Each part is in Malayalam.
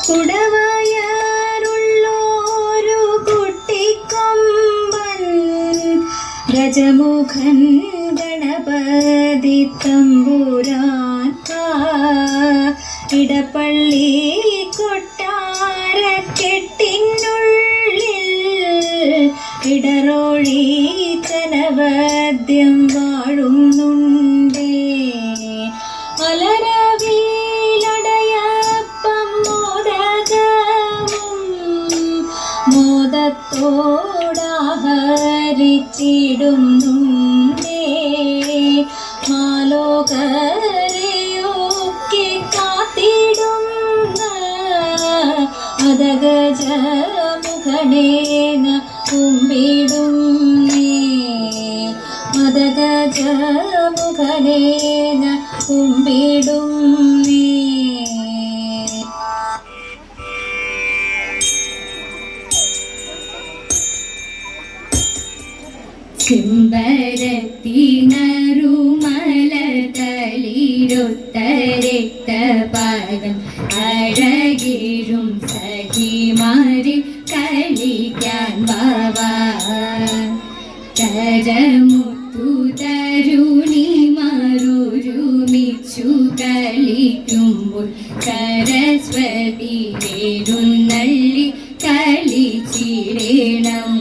കുടവയറുള്ളോരു കുട്ടിക്കൊമ്പൻ ഗജമുഖൻ ഗണപതി തമ്പുരാൻ ഇടപ്പള്ളി കൊട്ടാരക്കെട്ടിനുള്ളിൽ ഇടറോഴി കനവദ്യം വാഴുന്നുണ്ടേ. അലരവിലടയപ്പം മോദകവും മോദത്തോടാഹരിച്ചിടുന്നുണ്ടേ. മാലോകരെയൊക്കെ കാത്തിടുന്ന മദഗജമുഖനേന കുമ്പിടുന്നേ. മദഗജമുഖനേന കുമ്പിടുന്നേ. ചെമ്പരത്തിനറുമലതളിരൊത്തരക്തപാദം അഴകിഴും സഖിമാരിൽ കളിക്കാൻ വാവാ. തരമുത്തു തരുണിമാരൊരുമിച്ചു കളിക്കുമ്പോൾ സരസ്വതി എഴുന്നള്ളി കളിച്ചിടണം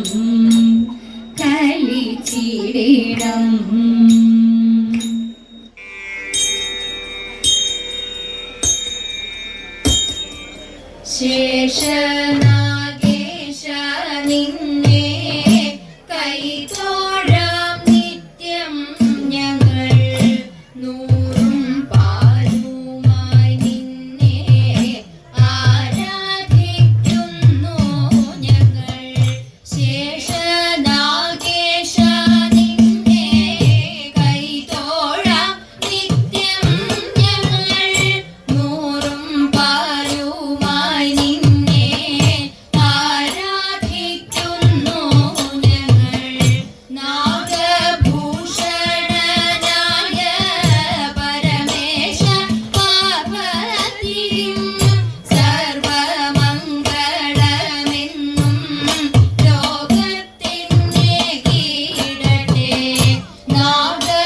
കളിച്ചിടണം. ശേഷനാഗേശ നിന്നെ കൈത്തോഴാം നിത്യം ഞങ്ങൾ. നൂറും പാലുമായി നിന്നെ ആരാധിക്കുന്നു ഞങ്ങൾ. ശേഷനാഗേശ നിന്നെ കൈത്തോഴാം നിത്യം ഞങ്ങൾ. നൂറും പാലുമായി നിന്നെ ആരാധിക്കുന്നു ഞങ്ങൾ. നാഗഭൂഷണനായ പരമേശ പാർവതിയും സർവമംഗളമെന്നും ലോകത്തിനെ കീഴട്ടെ. നാഗഭൂഷണനായ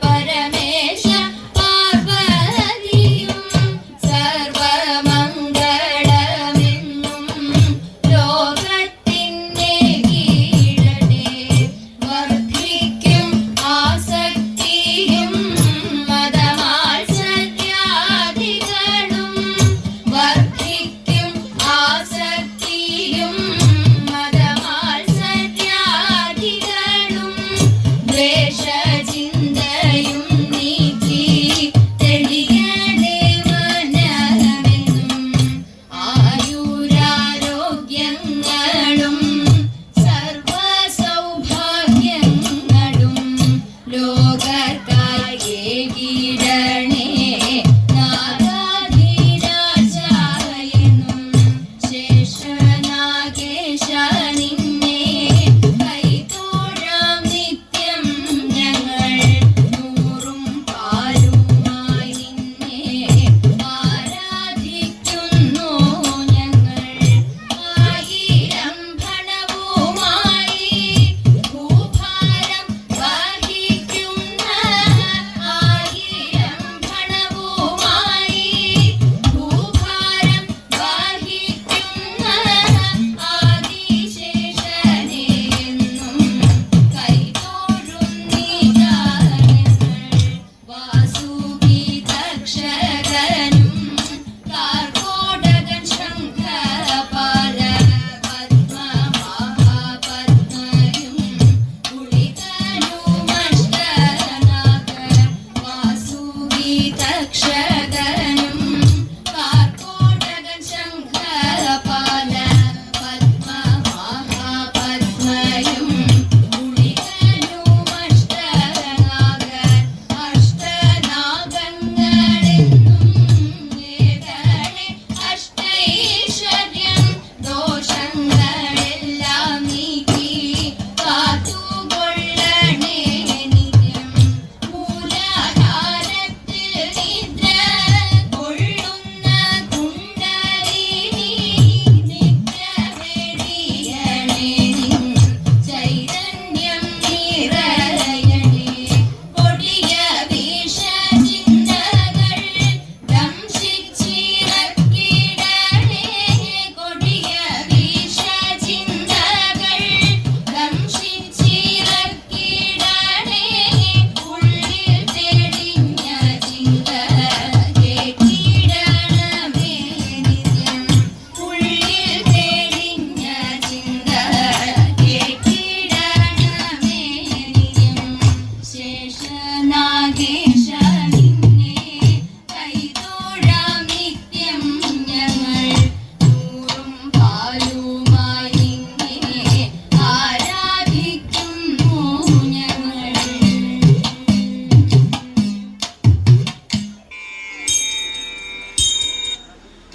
പരമേശ പാർവതിയും സർവമംഗളമെന്നും ലോകത്തിനെ കീഴട്ടെ. വർദ്ധിക്കും ആസക്തിയും മതമാത്സര്യാദികളും. വർദ്ധിക്കും ആസക്തിയും മതമാത്സര്യാദികളും. ദ്വേഷചിന്തയും നീക്കി തെളിയണേ മനമെന്നും. ആയുരാരോഗ്യങ്ങളും സർവസൗഭാഗ്യങ്ങളും ലോകർക്കായി ഏകിടണേ നാഗാധിരാജായെന്നും. ശേഷനാഗേശ നിന്നെ കൈത്തോഴാം നിത്യം ഞങ്ങൾ. നൂറും പാലുമായി നിന്നെ ആരാധിക്കുന്നു ഞങ്ങൾ. ആയിരം ഫണവുമായി ഭൂഭാരം വഹിക്കുന്ന ആയിരം ഫണവുമായി ഭൂഭാരം വഹിക്കുന്ന ആദിശേഷനെ എന്നും കൈതൊഴുന്നീതാ ഞങ്ങൾ. വാസുകി തക്ഷകനും കാർക്കോടകൻ ശംഖപാല പദ്മമഹാപദ്മയും കുളികനുമഷ്ടനാഗ. വാസുകി തക്ഷകനും കാർക്കോടകൻ ശംഖപാല പദ്മമഹാപദ്മയും കുളികനുമഷ്ടനാഗ. അഷ്ടനാഗങ്ങളെന്നും ഏകണേ അഷ്ടൈശ്വര്യം. ദോഷങ്ങളെല്ലാം നീക്കി കാത്തുകൊള്ളണേ നിത്യം. മൂലാധാരത്തിൽ നിദ്ര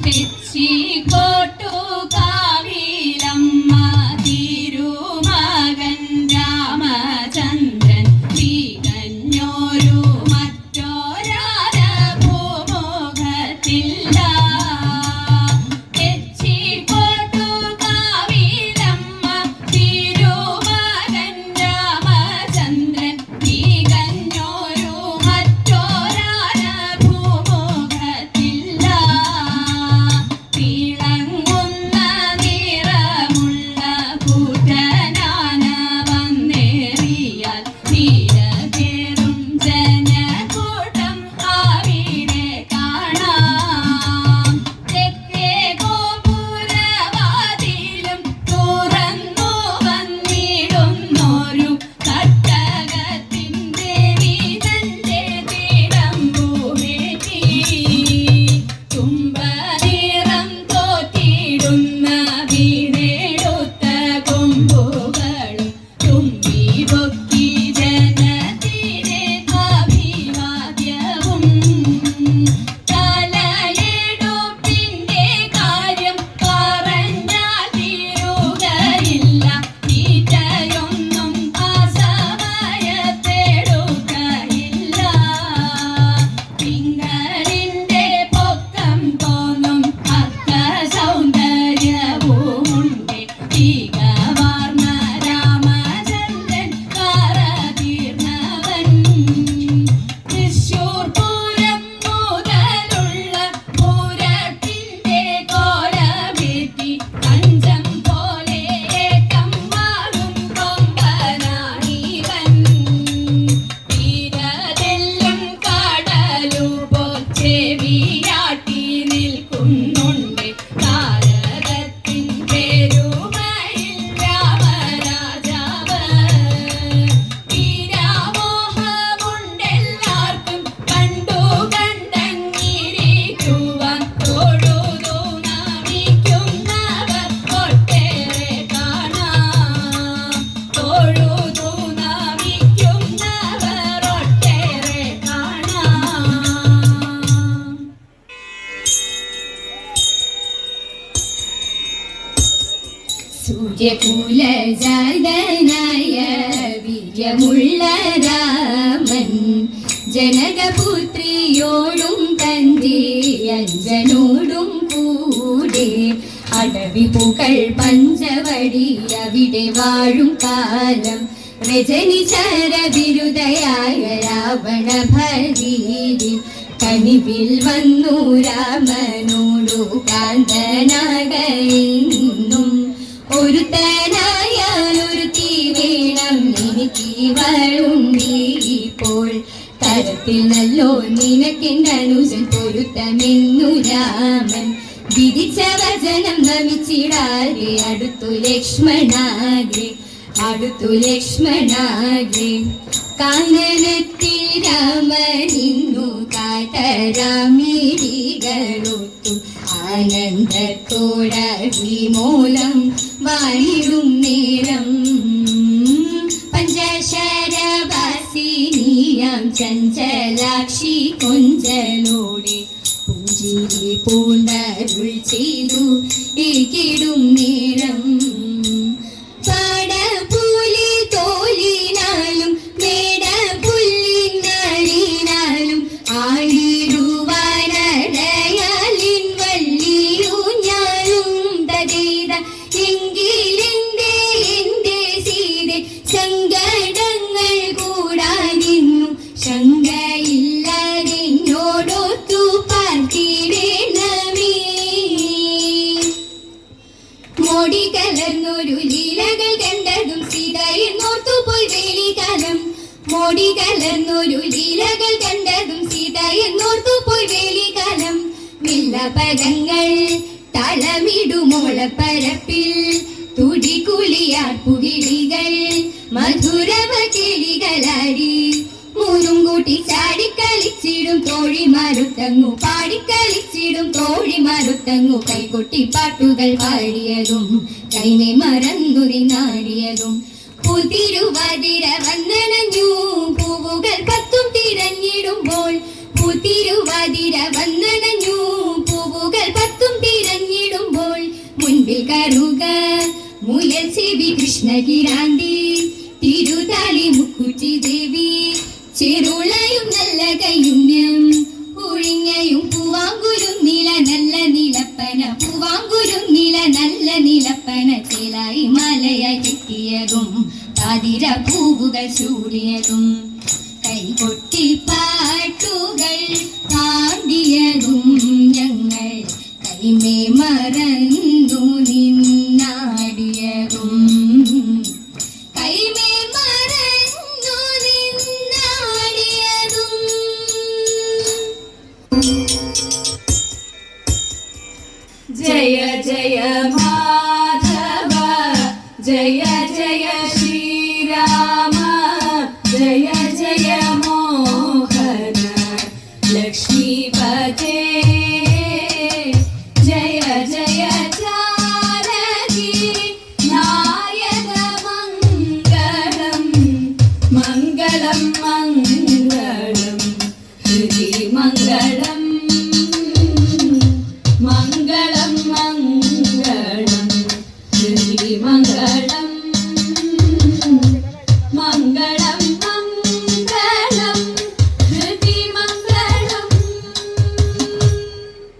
തെച്ചിക്കോട്ടുകാവിലമ്മ തിരുമകൻ രാമചന്ദ്രൻ തികഞ്ഞൊരു മറ്റൊരാര ഭൂമുഖത്തില്ല. തെച്ചിക്കോട്ടുകാവിലമ്മ തിരുമകൻ രാമചന്ദ്രൻ തികഞ്ഞൊരു മറ്റൊരാര ഭൂമുഖത്തില്ല. തിളങ്ങുന്ന നിറമുള്ള കൂറ്റനാന വന്നേറിയാൽ നിരകേറും ജനക്കൂട്ടം അവിടെ കാണാം. തെക്കേ ഗോപുരവാതിലും തുറന്നു വന്നിടുന്നൊരു തട്ടകത്തിൻ്റെ വീതന്റെ തിടമ്പുവേറ്റി. തുമ്പനിറം തോറ്റിടുന്ന വീണെടുത്ത കൊമ്പുകളും തുമ്പി പൊക്കി ജനത്തിലെ അഭിവാദ്യവും. തലയെടുപ്പിന്റെ കാര്യം പറഞ്ഞാൽ തീരുകയില്ല. തീറ്റയൊന്നും ആ സമയത്തെടുക്കയില്ല. തിങ്കളിന്റെ പൊക്കം തോന്നും അക്ക സൗന്ദര്യവുമുണ്ട്. തികവാർന്ന രാമചന്ദ്രൻ കറതീർന്നവൻ. തൃശ്ശൂർ പൂരം മുതലുള്ള പൂരത്തിന്റെ കോലമേറ്റി പഞ്ചം പോലെ ഏക്കം വാഴും കൊമ്പനാണിവൻ. തീരതെല്ലും കടലുപോൽ ചെവിയാട്ടി നിൽക്കുന്നുണ്ട്. താരകത്തിൻ പെരുമയിൽ രാമരാജാവ്. തീരാമോഹമുണ്ടെല്ലാവർക്കും കണ്ടു കണ്ടങ്ങിരിക്കുവാൻ. തൊഴുതു നമിക്കുന്നവർ ഒട്ടേറെ കാണാം. തൊഴുതു നമിക്കുന്നവർ ഒട്ടേറെ കാണാം. സൂര്യകുലജാതനായ വീര്യമുള്ള രാമൻ ജനകപുത്രിയോടും തന്റെ അഞ്ജനോടും കൂടെ അടവിപുകൾ പഞ്ചവടി അവിടെ വാഴും കാലം. രജനി ചരവിരുദയായ രാവണ ഭരീരി കനിവിൽ വന്നു രാമനോടു കാന്തനാകെന്നും. ഒരുത്തനായാൽ ഒരുത്തി വേണം എനിക്കിവളുണ്ടിപ്പോൾ. തരത്തിൽ നല്ലോ നിനക്കെന്തനുജൻ പൊരുത്തമെന്നു രാമൻ വിധിച്ച വചനം നമിച്ചിടാതെ അടുത്തു ലക്ഷ്മണാഗ്രേ. കാനനത്തിൽ രാമനിന്നു കാതരാമിടികളൊത്തു ആനന്ദത്തോടവിമൂലം വാണിടും നേരം. പഞ്ചശരവാസിനിയാം ചഞ്ചലാക്ഷി കൊഞ്ചലോടെ പുഞ്ചിരി പൂണ്ടരുൾ ചെയ്തു ഏകിടും നേരം. പാടപ്പൂലി തോലിനാലും മേടപ്പുല്ലിനാലും ആടിടുവാനടയാലിൻ വള്ളിയൂഞ്ഞാലും തതേത. എങ്കിലെന്റെ സീതെ സങ്കടങ്ങൾ കൂടാനിന്നു ശങ്കയില്ലാതെന്നോടൊത്തു പാർത്തിടേണമേ. മോടി കലർന്നൊരു ലീലകൾ കണ്ടതും സീതയെന്നോർത്തുപോയി വേലികാലം. മോടി കലർന്നൊരു ലീലകൾ കണ്ടതും സീതയെന്നോർത്തുപോയി വേലികാലം. വില്ലപദങ്ങൾ തളമിടുമോളപ്പരപ്പിൽ തുടികുളിയാർപ്പുകിളികൾ മധുരവകിളികളാടി. മൂന്നും കൂട്ടി ചാടിക്കളിച്ചിടും തോഴിമാരുത്തങ്ങു പാടിക്കളിച്ചിടും തോഴിമാരുത്തങ്ങു. കൈകൊട്ടി പാട്ടുകൾ പാടിയതും കൈനെ മറന്നു നിന്നാടിയതും. പൂത്തിരുവാതിര വന്നണഞ്ഞു പൂവുകൾ പത്തും തിരഞ്ഞിടുമ്പോൾ. പൂത്തിരുവാതിര വന്നണഞ്ഞു പൂവുകൾ പത്തും കറുക മുയൽ ചെവി കൃഷ്ണകിരാന്തി തിരുതാലി മുക്കുറ്റി ദേവി ചെറുളയും നല്ല കയ്യുണ്യം ഒഴിഞ്ഞയും പൂവാങ്കുരും നില നല്ല നിലപ്പന പൂവാങ്കുരും നില നല്ല നിലപ്പന ചേലായി മലയായി കെട്ടിയതും പാതിര പൂവുകൾ ചൂടിയതും കൈകൊട്ടി പാട്ടുകൾ പാടിയതും ഞങ്ങൾ കൈമേ മറന്നു നിന്നാടിയതും കൈമേ മറന്നു നിന്നാടിയതും. ജയ ജയ മാധവ ജയ ജയ ശ്രീരാമ ജയ ജയ മോഹന ലക്ഷ്മീപതേ ജയ ജയ ജാനകി നായക മംഗളം മംഗളം